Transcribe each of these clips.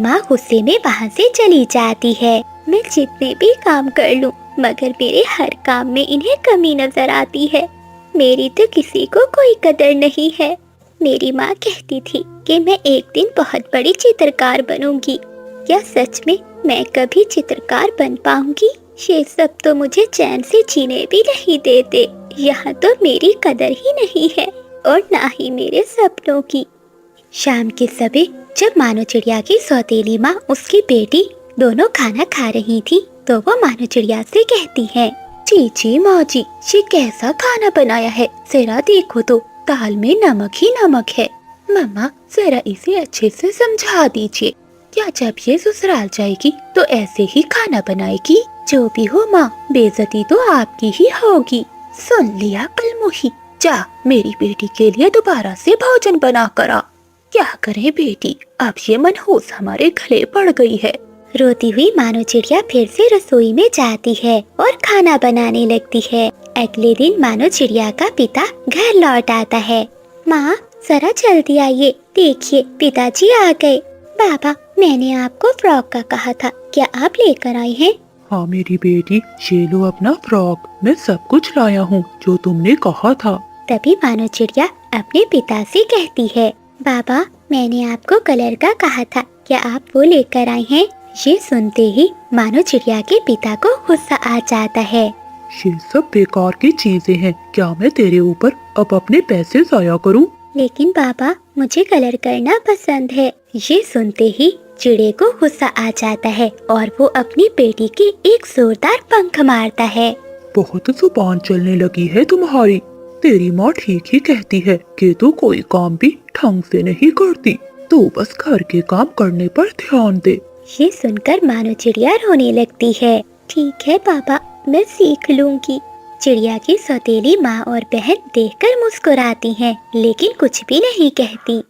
माँ गुस्से में वहाँ से चली जाती है। मैं जितने भी काम कर लूँ मगर मेरे हर काम में इन्हें कमी नजर आती है। मेरी तो किसी को कोई कदर नहीं है। मेरी माँ कहती थी कि मैं एक दिन बहुत बड़ी चित्रकार बनूंगी। क्या सच में मैं कभी चित्रकार बन पाऊंगी? ये सब तो मुझे चैन से जीने भी नहीं देते। यहाँ तो मेरी कदर ही नहीं है और ना ही मेरे सपनों की। शाम के समय जब मानो चिड़िया की सौतेली माँ उसकी बेटी दोनों खाना खा रही थी तो वो मानो चिड़िया से कहती है, जी माँ जी, ये कैसा खाना बनाया है, जरा देखो तो दाल में नमक ही नमक है। मम्मा जरा इसे अच्छे से समझा दीजिए, क्या जब ये ससुराल जाएगी तो ऐसे ही खाना बनाएगी? जो भी हो माँ, बेइज्जती तो आपकी ही होगी। सुन लिया कलमुही, जा मेरी बेटी के लिए दोबारा से भोजन बना कर आ। क्या करें बेटी, अब ये मनहूस हमारे गले पड़ गई है। रोती हुई मानो चिड़िया फिर से रसोई में जाती है और खाना बनाने लगती है। अगले दिन मानो चिड़िया का पिता घर लौट आता है। माँ जरा जल्दी आइए, देखिए पिताजी आ गए। बाबा मैंने आपको फ्रॉक का कहा था, क्या आप लेकर आए हैं? हाँ मेरी बेटी, ये लो अपना फ्रॉक, मैं सब कुछ लाया हूँ जो तुमने कहा था। तभी मानो चिड़िया अपने पिता से कहती है, बाबा मैंने आपको कलर का कहा था, क्या आप वो लेकर आए हैं? ये सुनते ही मानो चिड़िया के पिता को गुस्सा आ जाता है। ये सब बेकार की चीजें हैं, क्या मैं तेरे ऊपर अब अपने पैसे जाया करूँ? लेकिन बाबा मुझे कलर करना पसंद है। ये सुनते ही चिड़े को गुस्सा आ जाता है और वो अपनी बेटी के एक जोरदार पंख मारता है। बहुत जुबान चलने लगी है तुम्हारी। तेरी माँ ठीक ही कहती है कि तू कोई काम भी ढंग से नहीं करती, तू बस घर के काम करने पर ध्यान दे। ये सुनकर मानो चिड़िया रोने लगती है। ठीक है पापा, मैं सीख लूंगी। चिड़िया की सौतेली माँ और बहन देखकर मुस्कुराती हैं, लेकिन कुछ भी नहीं कहती।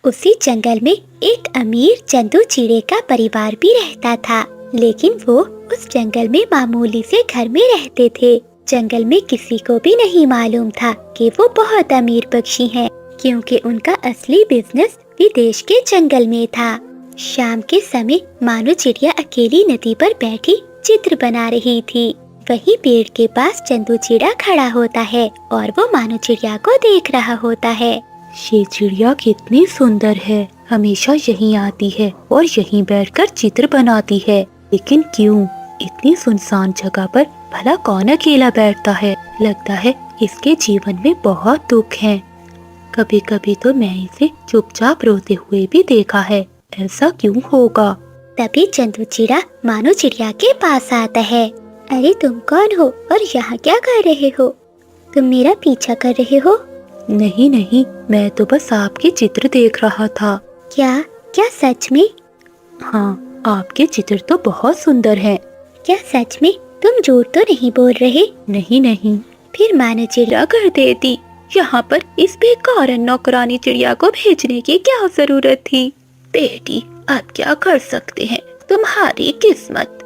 उसी जंगल में एक अमीर चंदू चिड़े का परिवार भी रहता था, लेकिन वो उस जंगल में मामूली से घर में रहते थे। जंगल में किसी को भी नहीं मालूम था कि वो बहुत अमीर पक्षी हैं, क्योंकि उनका असली बिजनेस विदेश के जंगल में था। शाम के समय मानो चिड़िया अकेली नदी पर बैठी चित्र बना रही थी। वहीं पेड़ के पास चंदू चिड़ा खड़ा होता है और वो मानो चिड़िया को देख रहा होता है। ये चिड़िया कितनी सुंदर है, हमेशा यहीं आती है और यहीं बैठकर चित्र बनाती है, लेकिन क्यों इतनी सुनसान जगह पर भला कौन अकेला बैठता है? लगता है इसके जीवन में बहुत दुख हैं। कभी कभी तो मैं इसे चुपचाप रोते हुए भी देखा है, ऐसा क्यों होगा? तभी चंदू चिड़ा मानो चिड़िया के पास आता है। अरे तुम कौन हो और यहाँ क्या कर रहे हो? तुम मेरा पीछा कर रहे हो? नहीं नहीं, मैं तो बस आपके चित्र देख रहा था। क्या क्या सच में? हाँ, आपके चित्र तो बहुत सुंदर हैं। क्या सच में? तुम झूठ तो नहीं बोल रहे? नहीं नहीं। फिर मानो चिड़िया कर देती, यहाँ पर इस बेकार नौकरानी चिड़िया को भेजने की क्या जरूरत थी? बेटी अब क्या कर सकते हैं, तुम्हारी किस्मत।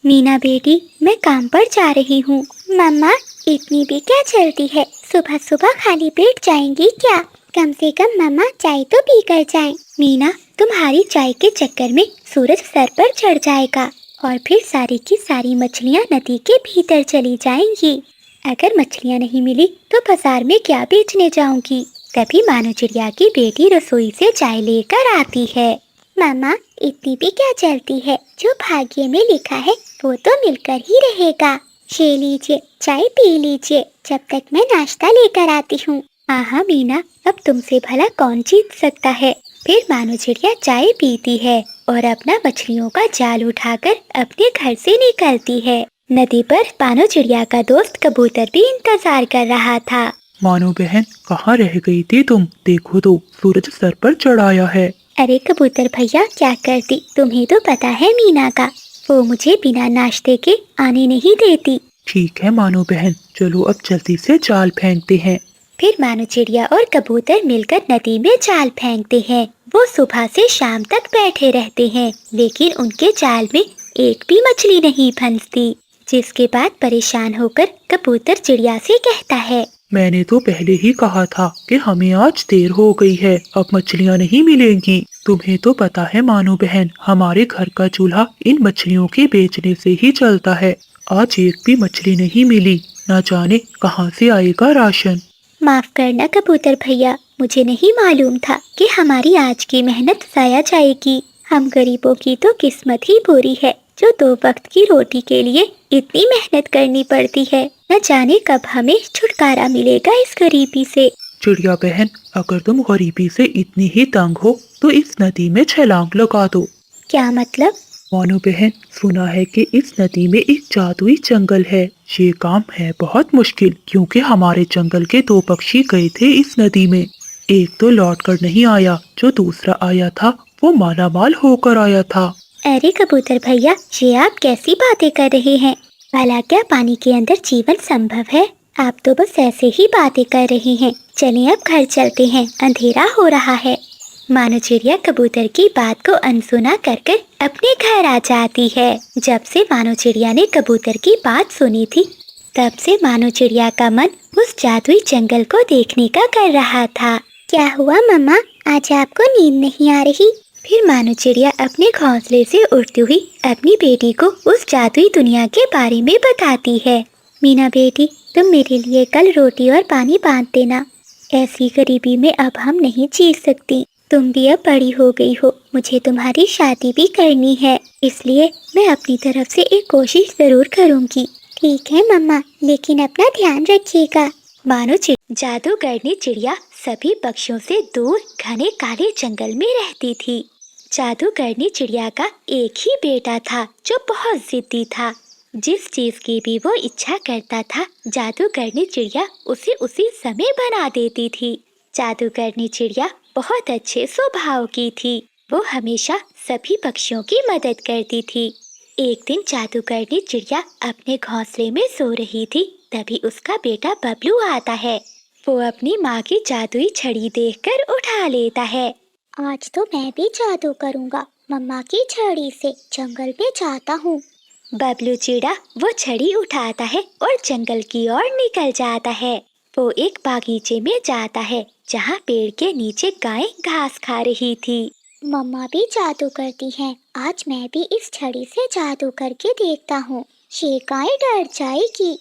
मीना बेटी, मैं काम पर जा रही हूँ। मम्मा इतनी भी क्या जल्दी है, सुबह सुबह खाली पेट जाएंगी क्या? कम से कम मम्मा चाय तो पी कर जाएं। मीना, तुम्हारी चाय के चक्कर में सूरज सर पर चढ़ जाएगा और फिर सारी की सारी मछलियाँ नदी के भीतर चली जाएंगी। अगर मछलियाँ नहीं मिली तो बाजार में क्या बेचने जाऊंगी? तभी मानो चिड़िया की बेटी रसोई से चाय लेकर आती है। मामा इतनी भी क्या जल्दी है, जो भाग्य में लिखा है वो तो मिलकर ही रहेगा। ये लीजिए चाय पी लीजिए, जब तक मैं नाश्ता लेकर आती हूँ। हाँ मीना, अब तुमसे भला कौन जीत सकता है। फिर मानो चिड़िया चाय पीती है और अपना मछलियों का जाल उठाकर अपने घर से निकलती है। नदी पर मानो चिड़िया का दोस्त कबूतर भी इंतजार कर रहा था। मानो बहन, कहाँ रह गई थी तुम? देखो तो सूरज सर पर चढ़ आया है। अरे कबूतर भैया, क्या करती, तुम्हें तो पता है मीना का, वो मुझे बिना नाश्ते के आने नहीं देती। ठीक है मानो बहन, चलो अब जल्दी से जाल फेंकते हैं। फिर मानो चिड़िया और कबूतर मिलकर नदी में जाल फेंकते हैं। वो सुबह से शाम तक बैठे रहते हैं, लेकिन उनके जाल में एक भी मछली नहीं फंसती। जिसके बाद परेशान होकर कबूतर चिड़िया से कहता है, मैंने तो पहले ही कहा था कि हमें आज देर हो गई है, अब मछलियाँ नहीं मिलेंगी। तुम्हें तो पता है मानो बहन, हमारे घर का चूल्हा इन मछलियों के बेचने से ही चलता है। आज एक भी मछली नहीं मिली, न जाने कहाँ से आएगा राशन। माफ करना कबूतर भैया, मुझे नहीं मालूम था कि हमारी आज की मेहनत जाया जाएगी। हम गरीबों की तो किस्मत ही बुरी है जो 2 वक्त की रोटी के लिए इतनी मेहनत करनी पड़ती है। न जाने कब हमें छुटकारा मिलेगा इस गरीबी से। चिड़िया बहन, अगर तुम गरीबी से इतनी ही तंग हो तो इस नदी में छलांग लगा दो। क्या मतलब? मानो बहन, सुना है कि इस नदी में एक जादुई जंगल है। ये काम है बहुत मुश्किल, क्योंकि हमारे जंगल के 2 पक्षी गए थे इस नदी में। एक तो लौट कर नहीं आया, जो दूसरा आया था वो मालामाल होकर आया था। अरे कबूतर भैया, ये आप कैसी बातें कर रहे हैं? भला क्या पानी के अंदर जीवन संभव है? आप तो बस ऐसे ही बातें कर रहे हैं। चलिए अब घर चलते हैं, अंधेरा हो रहा है। मानो चिड़िया कबूतर की बात को अनसुना कर कर अपने घर आ जाती है। जब से मानो चिड़िया ने कबूतर की बात सुनी थी, तब से मानो चिड़िया का मन उस जादुई जंगल को देखने का कर रहा था। क्या हुआ मम्मा, आज आपको नींद नहीं आ रही? फिर मानो चिड़िया अपने घोंसले से उड़ती हुई अपनी बेटी को उस जादुई दुनिया के बारे में बताती है। मीना बेटी, तुम मेरे लिए कल रोटी और पानी बांध देना। ऐसी गरीबी में अब हम नहीं जी सकती। तुम भी अब बड़ी हो गई हो, मुझे तुम्हारी शादी भी करनी है, इसलिए मैं अपनी तरफ से एक कोशिश जरूर करूंगी। ठीक है मम्मा, लेकिन अपना ध्यान रखिएगा। मानो जादूगरनी चिड़िया सभी पक्षियों से दूर घने काले जंगल में रहती थी। जादूगरनी चिड़िया का एक ही बेटा था जो बहुत जिद्दी था। जिस चीज की भी वो इच्छा करता था, जादूगरनी चिड़िया उसे उसी समय बना देती थी। जादूगरनी चिड़िया बहुत अच्छे स्वभाव की थी। वो हमेशा सभी पक्षियों की मदद करती थी। एक दिन जादूगरनी चिड़िया अपने घोंसले में सो रही थी, तभी उसका बेटा बबलू आता है। वो अपनी माँ की जादुई छड़ी देखकर उठा लेता है। आज तो मैं भी जादू करूँगा, मम्मा की छड़ी से जंगल में जाता हूँ। बबलू चिड़ा वो छड़ी उठाता है और जंगल की ओर निकल जाता है। वो एक बागीचे में जाता है जहाँ पेड़ के नीचे गाय घास खा रही थी। मम्मा भी जादू करती हैं, आज मैं भी इस छड़ी से जादू करके देखता हूँ, ये गाय डर जाएगी।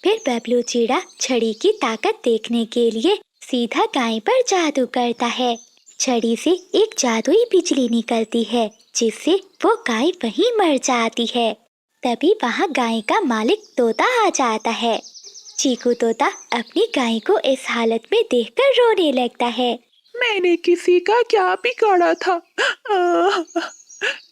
फिर बबलू चिड़ा छड़ी की ताकत देखने के लिए सीधा गाय पर जादू करता है। छड़ी से एक जादुई बिजली निकलती है, जिससे वो गाय वहीं मर जाती है। तभी वहाँ गाय का मालिक तोता आ जाता है। चीकू तोता अपनी गाय को इस हालत में देखकर रोने लगता है। मैंने किसी का क्या बिगाड़ा था?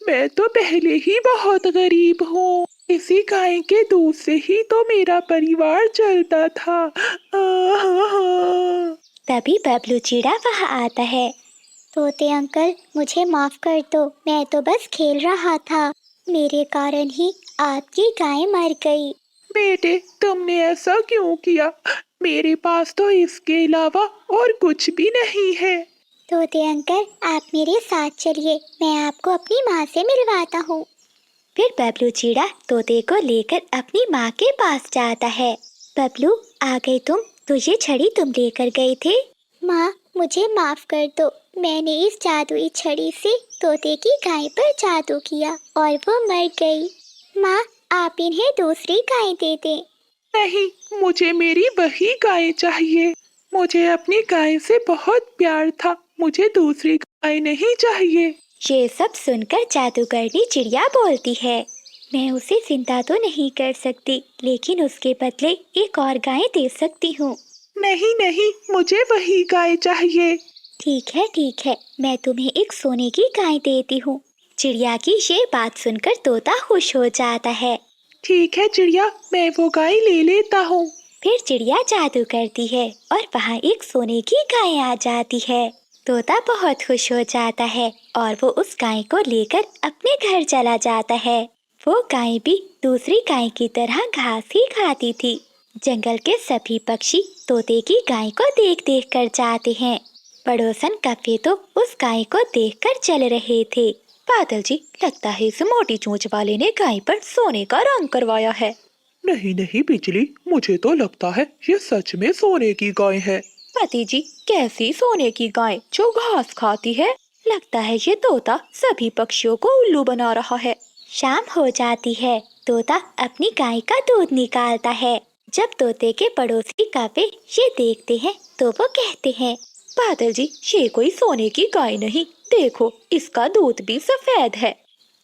मैं तो पहले ही बहुत गरीब हूँ। इसी गाय के दूध से ही तो मेरा परिवार चलता था। तभी बबलू चिड़ा वहाँ आता है। तोते अंकल, मुझे माफ कर दो, मैं तो बस खेल रहा था, मेरे कारण ही आपकी गाय मर गई। बेटे, तुमने ऐसा क्यों किया? मेरे पास तो इसके अलावा और कुछ भी नहीं है। तोते अंकल, आप मेरे साथ चलिए, मैं आपको अपनी माँ से मिलवाता हूँ। फिर बबलू चिड़ा तोते को लेकर अपनी माँ के पास जाता है। बबलू, आ गए तुम? तो ये छड़ी तुम लेकर गए थे? माँ, मुझे माफ कर दो, मैंने इस जादुई छड़ी से तोते की गाय पर जादू किया और वो मर गई। माँ, आप इन्हें दूसरी गाय दे दें। नहीं, मुझे मेरी वही गाय चाहिए। मुझे अपनी गाय से बहुत प्यार था, मुझे दूसरी गाय नहीं चाहिए। ये सब सुनकर जादूगरनी चिड़िया बोलती है, मैं उसे जिंदा तो नहीं कर सकती, लेकिन उसके बदले एक और गाय दे सकती हूँ। नहीं नहीं, मुझे वही गाय चाहिए। ठीक है, मैं तुम्हें एक सोने की गाय देती हूँ। चिड़िया की ये बात सुनकर तोता खुश हो जाता है। ठीक है चिड़िया, मैं वो गाय ले लेता हूँ। फिर चिड़िया जादू करती है और वहाँ एक सोने की गाय आ जाती है। तोता बहुत खुश हो जाता है और वो उस गाय को लेकर अपने घर चला जाता है। वो गाय भी दूसरी गाय की तरह घास ही खाती थी। जंगल के सभी पक्षी तोते की गाय को देख देख कर जाते हैं। पड़ोसन कव्वे तो उस गाय को देखकर चल रहे थे। बादल जी, लगता है इस मोटी चोंच वाले ने गाय पर सोने का रंग करवाया है। नहीं नहीं बिजली, मुझे तो लगता है ये सच में सोने की गाय है। पति जी, कैसी सोने की गाय जो घास खाती है? लगता है ये तोता सभी पक्षियों को उल्लू बना रहा है। शाम हो जाती है। तोता अपनी गाय का दूध निकालता है। जब तोते के पड़ोसी कौवे ये देखते हैं तो वो कहते हैं, बादल जी, ये कोई सोने की गाय नहीं, देखो इसका दूध भी सफेद है।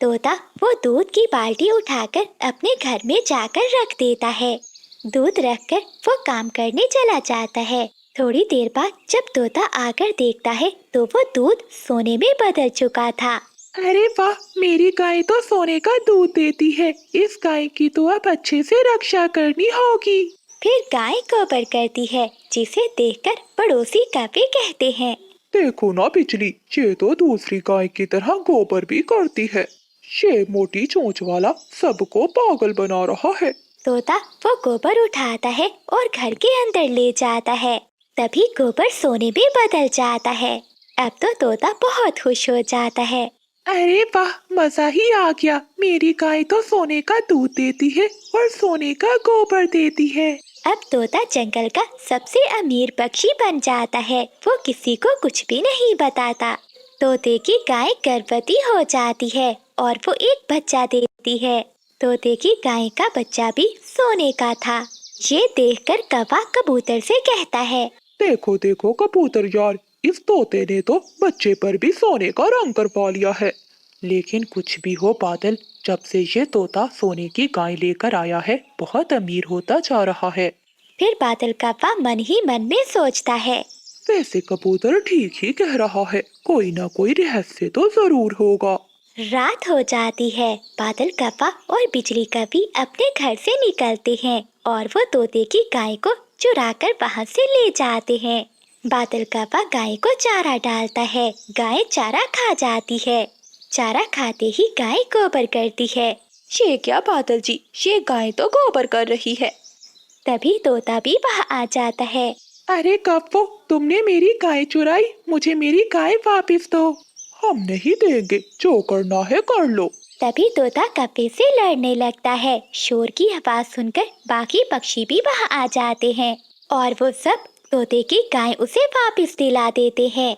तोता वो दूध की बाल्टी उठाकर अपने घर में जाकर रख देता है। दूध रखकर वो काम करने चला जाता है। थोड़ी देर बाद जब तोता आकर देखता है तो वो दूध सोने में बदल चुका था। अरे वाह, मेरी गाय तो सोने का दूध देती है। इस गाय की तो अब अच्छे से रक्षा करनी होगी। फिर गाय गोबर करती है, जिसे देखकर पड़ोसी कौवे कहते हैं, देखो ना बिजली, ये तो दूसरी गाय की तरह गोबर भी करती है। ये मोटी चोंच वाला सबको पागल बना रहा है। तोता वो गोबर उठाता है और घर के अंदर ले जाता है। तभी गोबर सोने में बदल जाता है। अब तो तोता बहुत खुश हो जाता है। अरे वाह, मजा ही आ गया। मेरी गाय तो सोने का दूध देती है और सोने का गोबर देती है। अब तोता जंगल का सबसे अमीर पक्षी बन जाता है। वो किसी को कुछ भी नहीं बताता। तोते की गाय गर्भवती हो जाती है और वो एक बच्चा देती है। तोते की गाय का बच्चा भी सोने का था। ये देखकर कौवा कबूतर से कहता है, देखो देखो कबूतर यार, इस तोते ने तो बच्चे पर भी सोने का रंग करवा लिया है। लेकिन कुछ भी हो बादल, जब से ये तोता सोने की गाय लेकर आया है, बहुत अमीर होता जा रहा है। फिर बादल कौवा मन ही मन में सोचता है, वैसे कबूतर ठीक ही कह रहा है, कोई ना कोई रहस्य तो जरूर होगा। रात हो जाती है। बादल कौवा और बिजली कभी अपने घर से निकलते हैं और वो तोते की गाय को चुराकर वहाँ से ले जाते हैं। बादल कौवा गाय को चारा डालता है। गाय चारा खा जाती है। चारा खाते ही गाय गोबर करती है। ये क्या बादल जी, ये गाय तो गोबर कर रही है। तभी तोता भी वहाँ आ जाता है। अरे कव्वो, तुमने मेरी गाय चुराई, मुझे मेरी गाय वापस दो। हम नहीं देंगे, जो करना है कर लो। तभी तोता कौवे से लड़ने लगता है। शोर की आवाज सुनकर बाकी पक्षी भी वहाँ आ जाते हैं और वो सब तोते की गाय उसे वापस दिला देते हैं।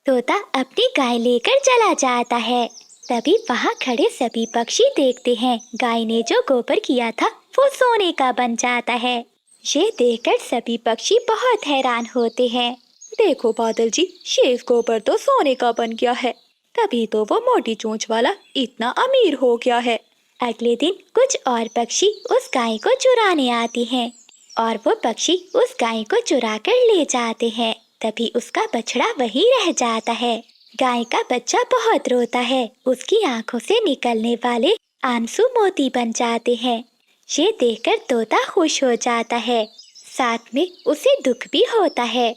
तोता अपनी गाय लेकर चला जाता है। तभी वहाँ खड़े सभी पक्षी देखते हैं गाय ने जो गोबर किया था वो सोने का बन जाता है। ये देखकर सभी पक्षी बहुत हैरान होते हैं। देखो बादल जी, ये गोबर तो सोने का बन गया है, तभी तो वो मोटी चोंच वाला इतना अमीर हो गया है। अगले दिन कुछ और पक्षी उस गाय को चुराने आते हैं और वो पक्षी उस गाय को चुरा कर ले जाते हैं। तभी उसका बछड़ा वहीं रह जाता है। गाय का बच्चा बहुत रोता है। उसकी आंखों से निकलने वाले आंसू मोती बन जाते हैं। ये देखकर तोता खुश हो जाता है, साथ में उसे दुख भी होता है।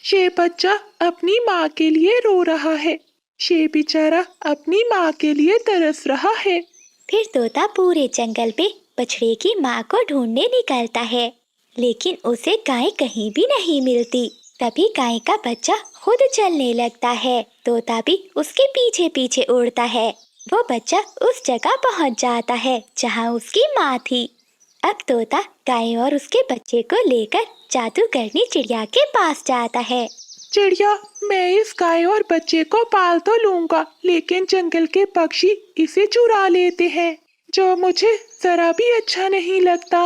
ये बच्चा अपनी माँ के लिए रो रहा है। ये बेचारा अपनी माँ के लिए तरस रहा है। फिर तोता पूरे जंगल में बछड़े की माँ को ढूंढने निकलता है, लेकिन उसे गाय कहीं भी नहीं मिलती। तभी गाय का बच्चा खुद चलने लगता है। तोता भी उसके पीछे पीछे उड़ता है। वो बच्चा उस जगह पहुंच जाता है जहां उसकी माँ थी। अब तोता गाय और उसके बच्चे को लेकर जादूगरनी चिड़िया के पास जाता है। चिड़िया, मैं इस गाय और बच्चे को पाल तो लूंगा, लेकिन जंगल के पक्षी इसे चुरा लेते हैं, जो मुझे जरा भी अच्छा नहीं लगता।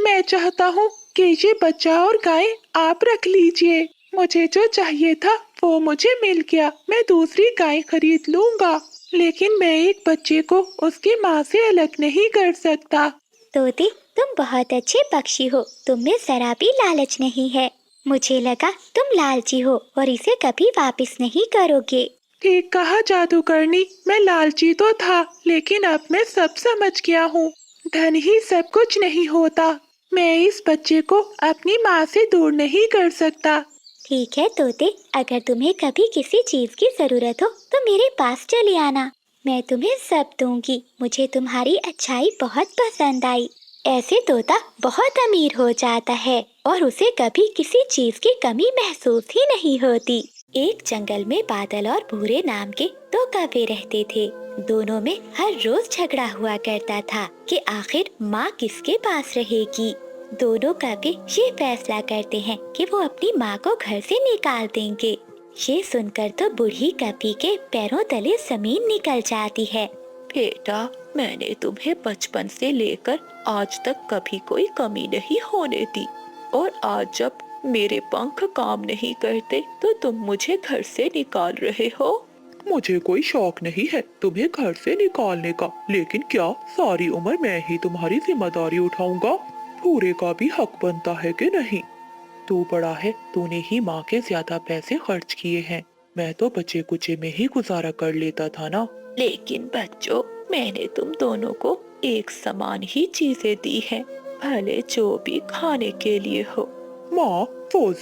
मैं चाहता हूँ कि ये बच्चा और गाय आप रख लीजिए। मुझे जो चाहिए था वो मुझे मिल गया। मैं दूसरी गाय खरीद लूंगा, लेकिन मैं एक बच्चे को उसकी माँ से अलग नहीं कर सकता। तोते, तुम बहुत अच्छे पक्षी हो, तुम में जरा भी लालच नहीं है। मुझे लगा तुम लालची हो और इसे कभी वापस नहीं करोगे। ठीक कहा जादूगरनी, मैं लालची तो था, लेकिन अब मैं सब समझ गया हूँ। धन ही सब कुछ नहीं होता। मैं इस बच्चे को अपनी माँ से दूर नहीं कर सकता। ठीक है तोते, अगर तुम्हें कभी किसी चीज की जरूरत हो तो मेरे पास चले आना, मैं तुम्हें सब दूंगी। मुझे तुम्हारी अच्छाई बहुत पसंद आई। ऐसे तोता बहुत अमीर हो जाता है और उसे कभी किसी चीज की कमी महसूस ही नहीं होती। एक जंगल में बादल और भूरे नाम के दो कौवे रहते थे। दोनों में हर रोज झगड़ा हुआ करता था कि आखिर माँ किसके पास रहेगी। दोनों कौवे ये फैसला करते हैं कि वो अपनी माँ को घर से निकाल देंगे। ये सुनकर तो बूढ़ी कपी के पैरों तले जमीन निकल जाती है। बेटा, मैंने तुम्हें बचपन से लेकर आज तक कभी कोई कमी नहीं होने दी, और आज जब मेरे पंख काम नहीं करते तो तुम मुझे घर से निकाल रहे हो। मुझे कोई शौक नहीं है तुम्हें घर से निकालने का, लेकिन क्या सारी उम्र मैं ही तुम्हारी जिम्मेदारी उठाऊंगा? पूरे का भी हक बनता है कि नहीं? तू बड़ा है, तूने ही माँ के ज्यादा पैसे खर्च किए हैं। मैं तो बचे कुचे में ही गुजारा कर लेता था ना। लेकिन बच्चों, मैंने तुम दोनों को एक समान ही चीजें दी हैं, भले जो भी खाने के लिए हो। माँ, वो